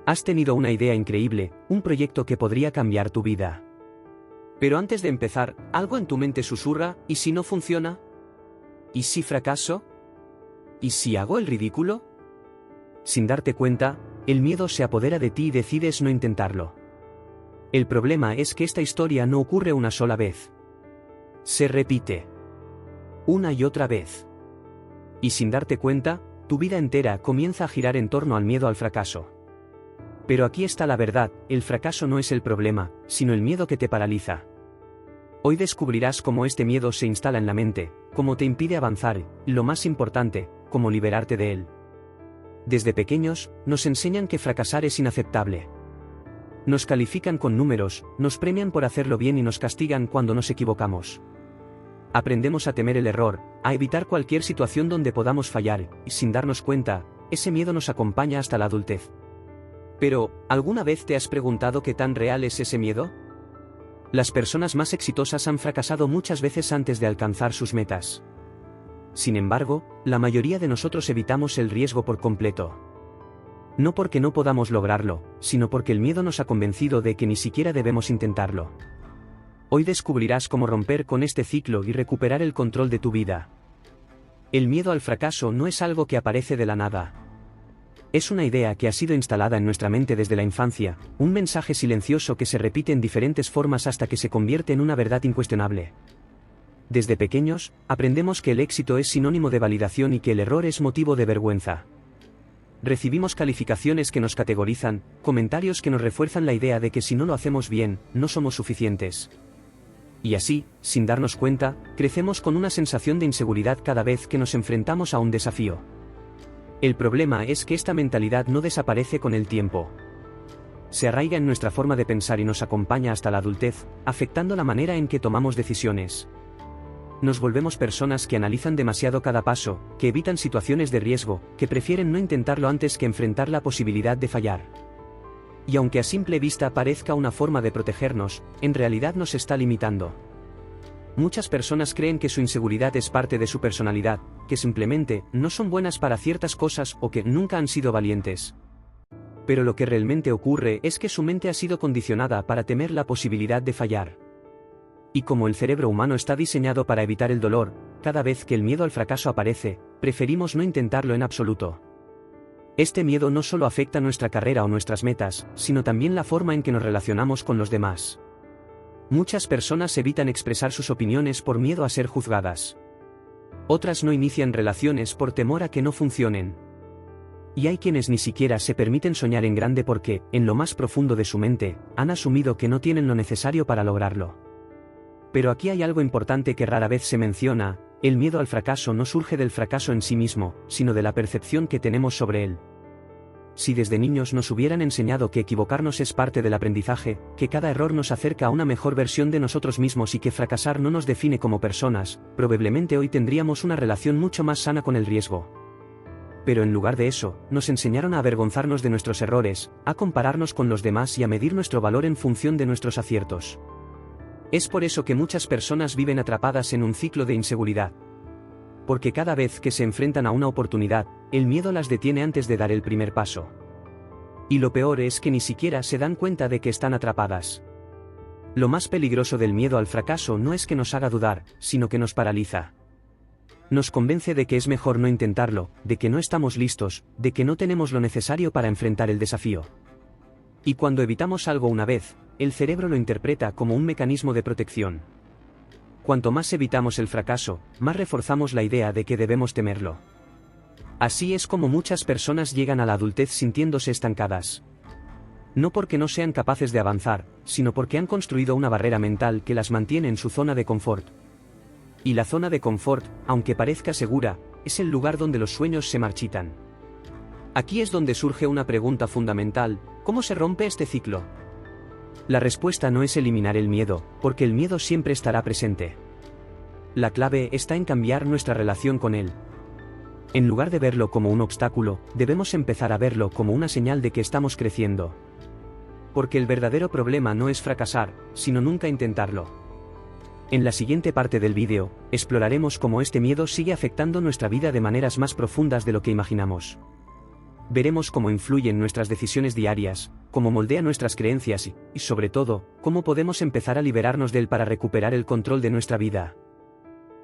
Has tenido una idea increíble, un proyecto que podría cambiar tu vida. Pero antes de empezar, algo en tu mente susurra, ¿y si no funciona? ¿Y si fracaso? ¿Y si hago el ridículo? Sin darte cuenta, el miedo se apodera de ti y decides no intentarlo. El problema es que esta historia no ocurre una sola vez. Se repite. Una y otra vez. Y sin darte cuenta, tu vida entera comienza a girar en torno al miedo al fracaso. Pero aquí está la verdad, el fracaso no es el problema, sino el miedo que te paraliza. Hoy descubrirás cómo este miedo se instala en la mente, cómo te impide avanzar, y lo más importante, cómo liberarte de él. Desde pequeños, nos enseñan que fracasar es inaceptable. Nos califican con números, nos premian por hacerlo bien y nos castigan cuando nos equivocamos. Aprendemos a temer el error, a evitar cualquier situación donde podamos fallar, y sin darnos cuenta, ese miedo nos acompaña hasta la adultez. Pero, ¿alguna vez te has preguntado qué tan real es ese miedo? Las personas más exitosas han fracasado muchas veces antes de alcanzar sus metas. Sin embargo, la mayoría de nosotros evitamos el riesgo por completo. No porque no podamos lograrlo, sino porque el miedo nos ha convencido de que ni siquiera debemos intentarlo. Hoy descubrirás cómo romper con este ciclo y recuperar el control de tu vida. El miedo al fracaso no es algo que aparece de la nada. Es una idea que ha sido instalada en nuestra mente desde la infancia, un mensaje silencioso que se repite en diferentes formas hasta que se convierte en una verdad incuestionable. Desde pequeños, aprendemos que el éxito es sinónimo de validación y que el error es motivo de vergüenza. Recibimos calificaciones que nos categorizan, comentarios que nos refuerzan la idea de que si no lo hacemos bien, no somos suficientes. Y así, sin darnos cuenta, crecemos con una sensación de inseguridad cada vez que nos enfrentamos a un desafío. El problema es que esta mentalidad no desaparece con el tiempo. Se arraiga en nuestra forma de pensar y nos acompaña hasta la adultez, afectando la manera en que tomamos decisiones. Nos volvemos personas que analizan demasiado cada paso, que evitan situaciones de riesgo, que prefieren no intentarlo antes que enfrentar la posibilidad de fallar. Y aunque a simple vista parezca una forma de protegernos, en realidad nos está limitando. Muchas personas creen que su inseguridad es parte de su personalidad, que simplemente no son buenas para ciertas cosas o que nunca han sido valientes. Pero lo que realmente ocurre es que su mente ha sido condicionada para temer la posibilidad de fallar. Y como el cerebro humano está diseñado para evitar el dolor, cada vez que el miedo al fracaso aparece, preferimos no intentarlo en absoluto. Este miedo no solo afecta nuestra carrera o nuestras metas, sino también la forma en que nos relacionamos con los demás. Muchas personas evitan expresar sus opiniones por miedo a ser juzgadas. Otras no inician relaciones por temor a que no funcionen. Y hay quienes ni siquiera se permiten soñar en grande porque, en lo más profundo de su mente, han asumido que no tienen lo necesario para lograrlo. Pero aquí hay algo importante que rara vez se menciona: el miedo al fracaso no surge del fracaso en sí mismo, sino de la percepción que tenemos sobre él. Si desde niños nos hubieran enseñado que equivocarnos es parte del aprendizaje, que cada error nos acerca a una mejor versión de nosotros mismos y que fracasar no nos define como personas, probablemente hoy tendríamos una relación mucho más sana con el riesgo. Pero en lugar de eso, nos enseñaron a avergonzarnos de nuestros errores, a compararnos con los demás y a medir nuestro valor en función de nuestros aciertos. Es por eso que muchas personas viven atrapadas en un ciclo de inseguridad. Porque cada vez que se enfrentan a una oportunidad, el miedo las detiene antes de dar el primer paso. Y lo peor es que ni siquiera se dan cuenta de que están atrapadas. Lo más peligroso del miedo al fracaso no es que nos haga dudar, sino que nos paraliza. Nos convence de que es mejor no intentarlo, de que no estamos listos, de que no tenemos lo necesario para enfrentar el desafío. Y cuando evitamos algo una vez, el cerebro lo interpreta como un mecanismo de protección. Cuanto más evitamos el fracaso, más reforzamos la idea de que debemos temerlo. Así es como muchas personas llegan a la adultez sintiéndose estancadas. No porque no sean capaces de avanzar, sino porque han construido una barrera mental que las mantiene en su zona de confort. Y la zona de confort, aunque parezca segura, es el lugar donde los sueños se marchitan. Aquí es donde surge una pregunta fundamental: ¿cómo se rompe este ciclo? La respuesta no es eliminar el miedo, porque el miedo siempre estará presente. La clave está en cambiar nuestra relación con él. En lugar de verlo como un obstáculo, debemos empezar a verlo como una señal de que estamos creciendo. Porque el verdadero problema no es fracasar, sino nunca intentarlo. En la siguiente parte del vídeo, exploraremos cómo este miedo sigue afectando nuestra vida de maneras más profundas de lo que imaginamos. veremos cómo influye en nuestras decisiones diarias, cómo moldea nuestras creencias y, sobre todo, cómo podemos empezar a liberarnos de él para recuperar el control de nuestra vida.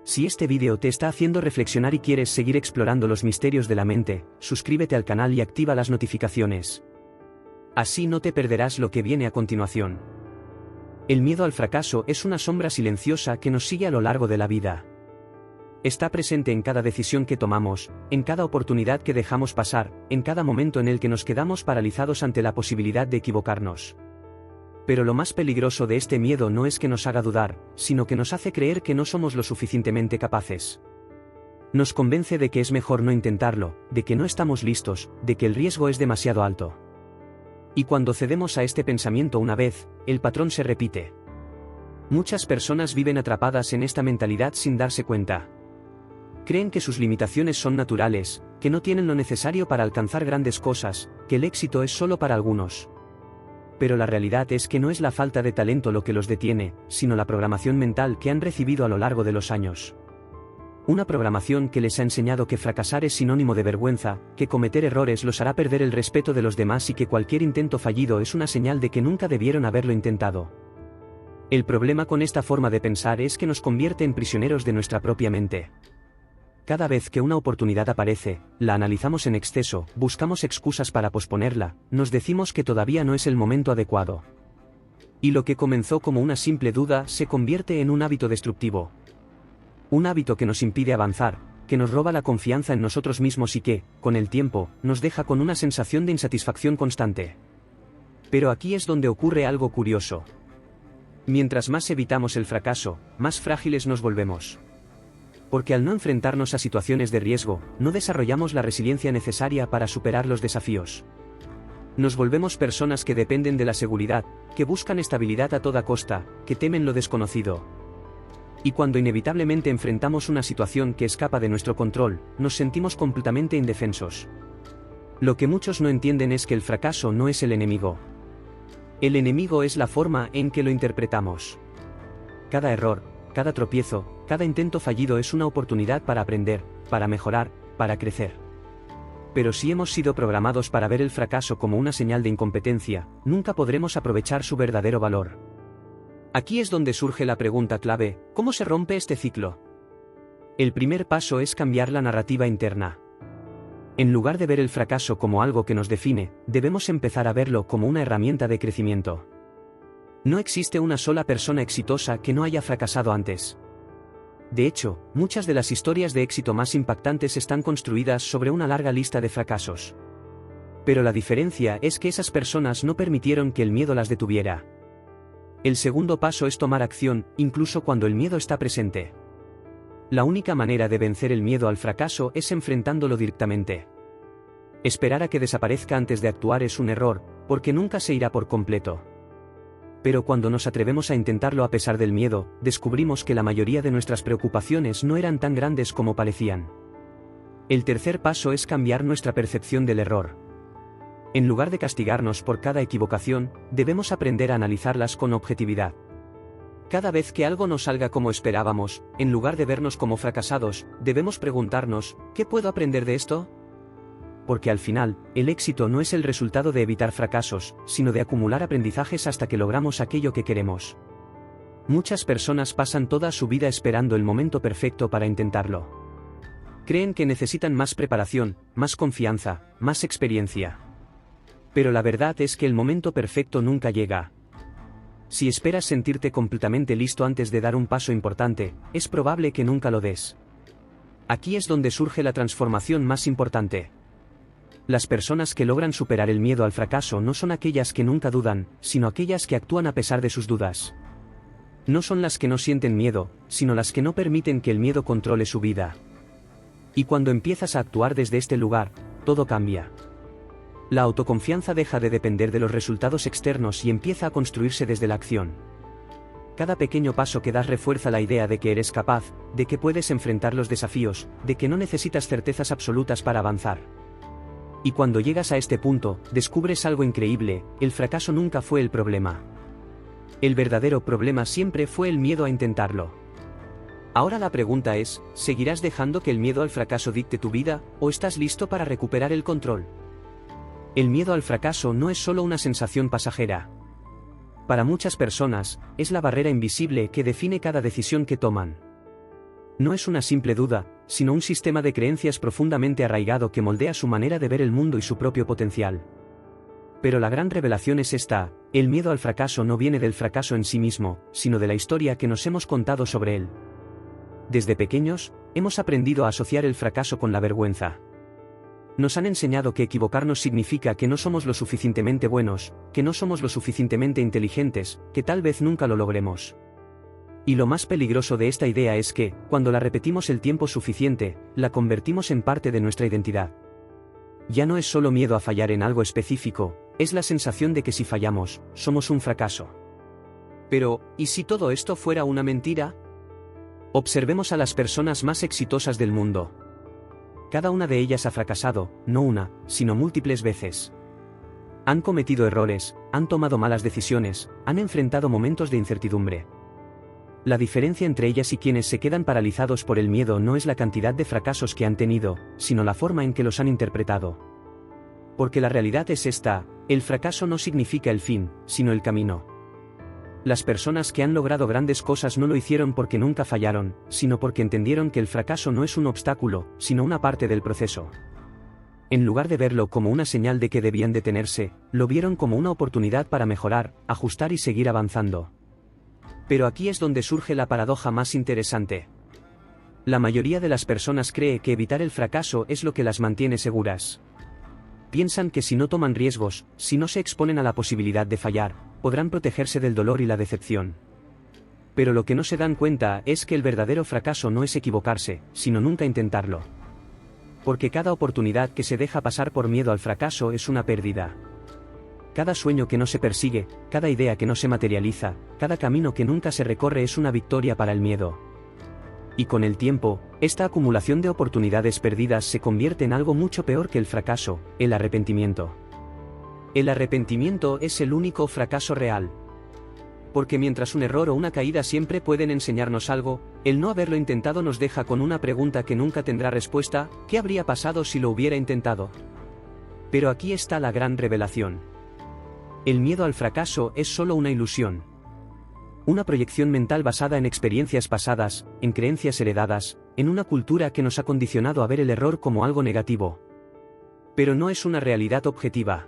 Si este vídeo te está haciendo reflexionar y quieres seguir explorando los misterios de la mente, suscríbete al canal y activa las notificaciones. Así no te perderás lo que viene a continuación. El miedo al fracaso es una sombra silenciosa que nos sigue a lo largo de la vida. Está presente en cada decisión que tomamos, en cada oportunidad que dejamos pasar, en cada momento en el que nos quedamos paralizados ante la posibilidad de equivocarnos. Pero lo más peligroso de este miedo no es que nos haga dudar, sino que nos hace creer que no somos lo suficientemente capaces. Nos convence de que es mejor no intentarlo, de que no estamos listos, de que el riesgo es demasiado alto. Y cuando cedemos a este pensamiento una vez, el patrón se repite. Muchas personas viven atrapadas en esta mentalidad sin darse cuenta. Creen que sus limitaciones son naturales, que no tienen lo necesario para alcanzar grandes cosas, que el éxito es solo para algunos. Pero la realidad es que no es la falta de talento lo que los detiene, sino la programación mental que han recibido a lo largo de los años. Una programación que les ha enseñado que fracasar es sinónimo de vergüenza, que cometer errores los hará perder el respeto de los demás y que cualquier intento fallido es una señal de que nunca debieron haberlo intentado. El problema con esta forma de pensar es que nos convierte en prisioneros de nuestra propia mente. Cada vez que una oportunidad aparece, la analizamos en exceso, buscamos excusas para posponerla, nos decimos que todavía no es el momento adecuado. Y lo que comenzó como una simple duda se convierte en un hábito destructivo. Un hábito que nos impide avanzar, que nos roba la confianza en nosotros mismos y que, con el tiempo, nos deja con una sensación de insatisfacción constante. Pero aquí es donde ocurre algo curioso. Mientras más evitamos el fracaso, más frágiles nos volvemos. Porque al no enfrentarnos a situaciones de riesgo, no desarrollamos la resiliencia necesaria para superar los desafíos. Nos volvemos personas que dependen de la seguridad, que buscan estabilidad a toda costa, que temen lo desconocido. Y cuando inevitablemente enfrentamos una situación que escapa de nuestro control, nos sentimos completamente indefensos. Lo que muchos no entienden es que el fracaso no es el enemigo. El enemigo es la forma en que lo interpretamos. Cada error, cada tropiezo, cada intento fallido es una oportunidad para aprender, para mejorar, para crecer. Pero si hemos sido programados para ver el fracaso como una señal de incompetencia, nunca podremos aprovechar su verdadero valor. Aquí es donde surge la pregunta clave: ¿cómo se rompe este ciclo? El primer paso es cambiar la narrativa interna. En lugar de ver el fracaso como algo que nos define, debemos empezar a verlo como una herramienta de crecimiento. No existe una sola persona exitosa que no haya fracasado antes. De hecho, muchas de las historias de éxito más impactantes están construidas sobre una larga lista de fracasos. Pero la diferencia es que esas personas no permitieron que el miedo las detuviera. El segundo paso es tomar acción, incluso cuando el miedo está presente. La única manera de vencer el miedo al fracaso es enfrentándolo directamente. Esperar a que desaparezca antes de actuar es un error, porque nunca se irá por completo. Pero cuando nos atrevemos a intentarlo a pesar del miedo, descubrimos que la mayoría de nuestras preocupaciones no eran tan grandes como parecían. El tercer paso es cambiar nuestra percepción del error. En lugar de castigarnos por cada equivocación, debemos aprender a analizarlas con objetividad. Cada vez que algo no salga como esperábamos, en lugar de vernos como fracasados, debemos preguntarnos: ¿qué puedo aprender de esto? Porque al final, el éxito no es el resultado de evitar fracasos, sino de acumular aprendizajes hasta que logramos aquello que queremos. Muchas personas pasan toda su vida esperando el momento perfecto para intentarlo. Creen que necesitan más preparación, más confianza, más experiencia. Pero la verdad es que el momento perfecto nunca llega. Si esperas sentirte completamente listo antes de dar un paso importante, es probable que nunca lo des. Aquí es donde surge la transformación más importante. Las personas que logran superar el miedo al fracaso no son aquellas que nunca dudan, sino aquellas que actúan a pesar de sus dudas. No son las que no sienten miedo, sino las que no permiten que el miedo controle su vida. Y cuando empiezas a actuar desde este lugar, todo cambia. La autoconfianza deja de depender de los resultados externos y empieza a construirse desde la acción. Cada pequeño paso que das refuerza la idea de que eres capaz, de que puedes enfrentar los desafíos, de que no necesitas certezas absolutas para avanzar. Y cuando llegas a este punto, descubres algo increíble: el fracaso nunca fue el problema. El verdadero problema siempre fue el miedo a intentarlo. Ahora la pregunta es: ¿seguirás dejando que el miedo al fracaso dicte tu vida, o estás listo para recuperar el control? El miedo al fracaso no es solo una sensación pasajera. Para muchas personas, es la barrera invisible que define cada decisión que toman. No es una simple duda, sino un sistema de creencias profundamente arraigado que moldea su manera de ver el mundo y su propio potencial. Pero la gran revelación es esta: el miedo al fracaso no viene del fracaso en sí mismo, sino de la historia que nos hemos contado sobre él. Desde pequeños, hemos aprendido a asociar el fracaso con la vergüenza. Nos han enseñado que equivocarnos significa que no somos lo suficientemente buenos, que no somos lo suficientemente inteligentes, que tal vez nunca lo logremos. Y lo más peligroso de esta idea es que, cuando la repetimos el tiempo suficiente, la convertimos en parte de nuestra identidad. Ya no es solo miedo a fallar en algo específico, es la sensación de que si fallamos, somos un fracaso. Pero, ¿y si todo esto fuera una mentira? Observemos a las personas más exitosas del mundo. Cada una de ellas ha fracasado, no una, sino múltiples veces. Han cometido errores, han tomado malas decisiones, han enfrentado momentos de incertidumbre. La diferencia entre ellas y quienes se quedan paralizados por el miedo no es la cantidad de fracasos que han tenido, sino la forma en que los han interpretado. Porque la realidad es esta: el fracaso no significa el fin, sino el camino. Las personas que han logrado grandes cosas no lo hicieron porque nunca fallaron, sino porque entendieron que el fracaso no es un obstáculo, sino una parte del proceso. En lugar de verlo como una señal de que debían detenerse, lo vieron como una oportunidad para mejorar, ajustar y seguir avanzando. Pero aquí es donde surge la paradoja más interesante. La mayoría de las personas cree que evitar el fracaso es lo que las mantiene seguras. Piensan que si no toman riesgos, si no se exponen a la posibilidad de fallar, podrán protegerse del dolor y la decepción. Pero lo que no se dan cuenta es que el verdadero fracaso no es equivocarse, sino nunca intentarlo. Porque cada oportunidad que se deja pasar por miedo al fracaso es una pérdida. Cada sueño que no se persigue, cada idea que no se materializa, cada camino que nunca se recorre es una victoria para el miedo. Y con el tiempo, esta acumulación de oportunidades perdidas se convierte en algo mucho peor que el fracaso: el arrepentimiento. El arrepentimiento es el único fracaso real. Porque mientras un error o una caída siempre pueden enseñarnos algo, el no haberlo intentado nos deja con una pregunta que nunca tendrá respuesta: ¿qué habría pasado si lo hubiera intentado? Pero aquí está la gran revelación. El miedo al fracaso es solo una ilusión. Una proyección mental basada en experiencias pasadas, en creencias heredadas, en una cultura que nos ha condicionado a ver el error como algo negativo. Pero no es una realidad objetiva.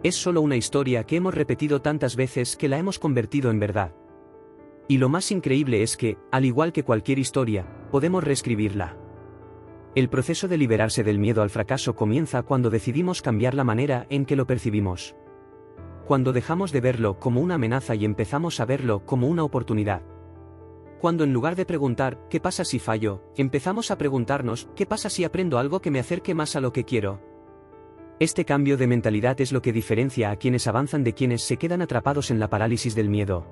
Es solo una historia que hemos repetido tantas veces que la hemos convertido en verdad. Y lo más increíble es que, al igual que cualquier historia, podemos reescribirla. El proceso de liberarse del miedo al fracaso comienza cuando decidimos cambiar la manera en que lo percibimos. Cuando dejamos de verlo como una amenaza y empezamos a verlo como una oportunidad. Cuando en lugar de preguntar ¿qué pasa si fallo?, empezamos a preguntarnos ¿qué pasa si aprendo algo que me acerque más a lo que quiero? Este cambio de mentalidad es lo que diferencia a quienes avanzan de quienes se quedan atrapados en la parálisis del miedo.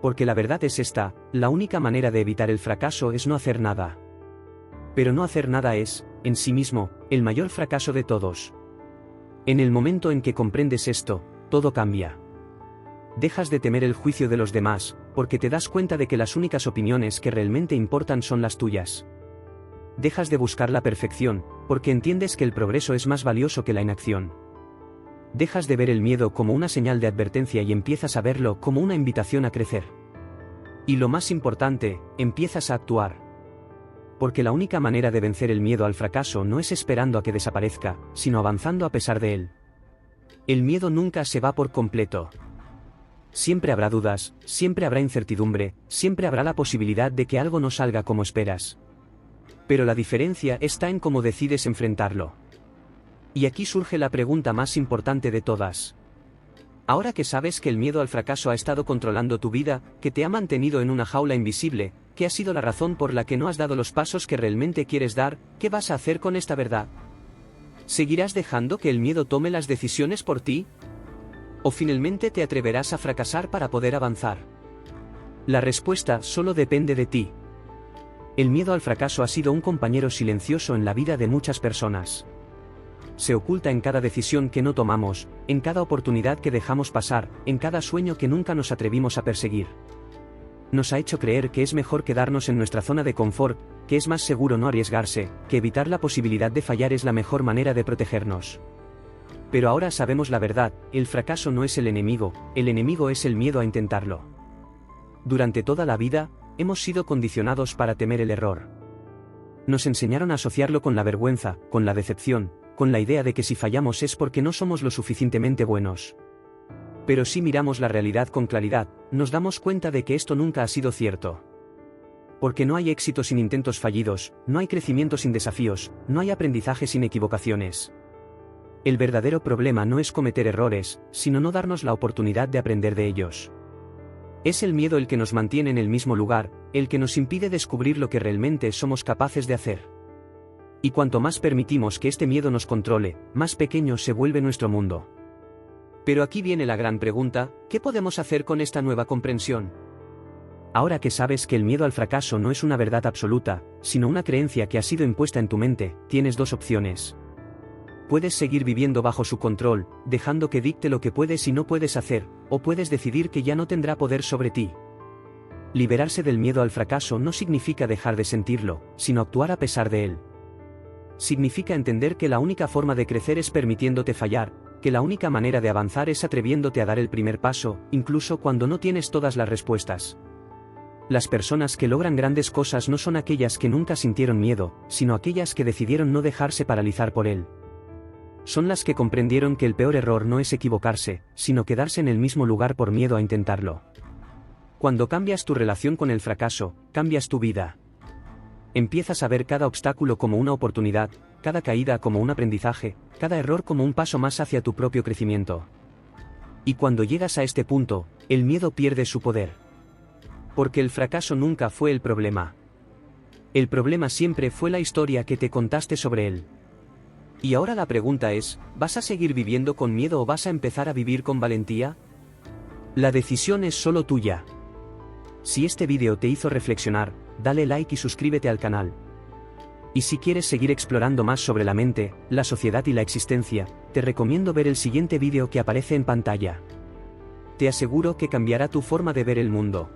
Porque la verdad es esta: la única manera de evitar el fracaso es no hacer nada. Pero no hacer nada es, en sí mismo, el mayor fracaso de todos. En el momento en que comprendes esto, todo cambia. Dejas de temer el juicio de los demás, porque te das cuenta de que las únicas opiniones que realmente importan son las tuyas. Dejas de buscar la perfección, porque entiendes que el progreso es más valioso que la inacción. Dejas de ver el miedo como una señal de advertencia y empiezas a verlo como una invitación a crecer. Y lo más importante, empiezas a actuar. Porque la única manera de vencer el miedo al fracaso no es esperando a que desaparezca, sino avanzando a pesar de él. El miedo nunca se va por completo. Siempre habrá dudas, siempre habrá incertidumbre, siempre habrá la posibilidad de que algo no salga como esperas. Pero la diferencia está en cómo decides enfrentarlo. Y aquí surge la pregunta más importante de todas. Ahora que sabes que el miedo al fracaso ha estado controlando tu vida, que te ha mantenido en una jaula invisible, que ha sido la razón por la que no has dado los pasos que realmente quieres dar, ¿qué vas a hacer con esta verdad? ¿Seguirás dejando que el miedo tome las decisiones por ti? ¿O finalmente te atreverás a fracasar para poder avanzar? La respuesta solo depende de ti. El miedo al fracaso ha sido un compañero silencioso en la vida de muchas personas. Se oculta en cada decisión que no tomamos, en cada oportunidad que dejamos pasar, en cada sueño que nunca nos atrevimos a perseguir. Nos ha hecho creer que es mejor quedarnos en nuestra zona de confort, que es más seguro no arriesgarse, que evitar la posibilidad de fallar es la mejor manera de protegernos. Pero ahora sabemos la verdad, el fracaso no es el enemigo es el miedo a intentarlo. Durante toda la vida, hemos sido condicionados para temer el error. Nos enseñaron a asociarlo con la vergüenza, con la decepción, con la idea de que si fallamos es porque no somos lo suficientemente buenos. Pero si miramos la realidad con claridad, nos damos cuenta de que esto nunca ha sido cierto. Porque no hay éxito sin intentos fallidos, no hay crecimiento sin desafíos, no hay aprendizaje sin equivocaciones. El verdadero problema no es cometer errores, sino no darnos la oportunidad de aprender de ellos. Es el miedo el que nos mantiene en el mismo lugar, el que nos impide descubrir lo que realmente somos capaces de hacer. Y cuanto más permitimos que este miedo nos controle, más pequeño se vuelve nuestro mundo. Pero aquí viene la gran pregunta, ¿qué podemos hacer con esta nueva comprensión? Ahora que sabes que el miedo al fracaso no es una verdad absoluta, sino una creencia que ha sido impuesta en tu mente, tienes dos opciones. Puedes seguir viviendo bajo su control, dejando que dicte lo que puedes y no puedes hacer, o puedes decidir que ya no tendrá poder sobre ti. Liberarse del miedo al fracaso no significa dejar de sentirlo, sino actuar a pesar de él. Significa entender que la única forma de crecer es permitiéndote fallar, que la única manera de avanzar es atreviéndote a dar el primer paso, incluso cuando no tienes todas las respuestas. Las personas que logran grandes cosas no son aquellas que nunca sintieron miedo, sino aquellas que decidieron no dejarse paralizar por él. Son las que comprendieron que el peor error no es equivocarse, sino quedarse en el mismo lugar por miedo a intentarlo. Cuando cambias tu relación con el fracaso, cambias tu vida. Empiezas a ver cada obstáculo como una oportunidad, cada caída como un aprendizaje, cada error como un paso más hacia tu propio crecimiento. Y cuando llegas a este punto, el miedo pierde su poder. Porque el fracaso nunca fue el problema. El problema siempre fue la historia que te contaste sobre él. Y ahora la pregunta es, ¿vas a seguir viviendo con miedo o vas a empezar a vivir con valentía? La decisión es solo tuya. Si este vídeo te hizo reflexionar, dale like y suscríbete al canal. Y si quieres seguir explorando más sobre la mente, la sociedad y la existencia, te recomiendo ver el siguiente vídeo que aparece en pantalla. Te aseguro que cambiará tu forma de ver el mundo.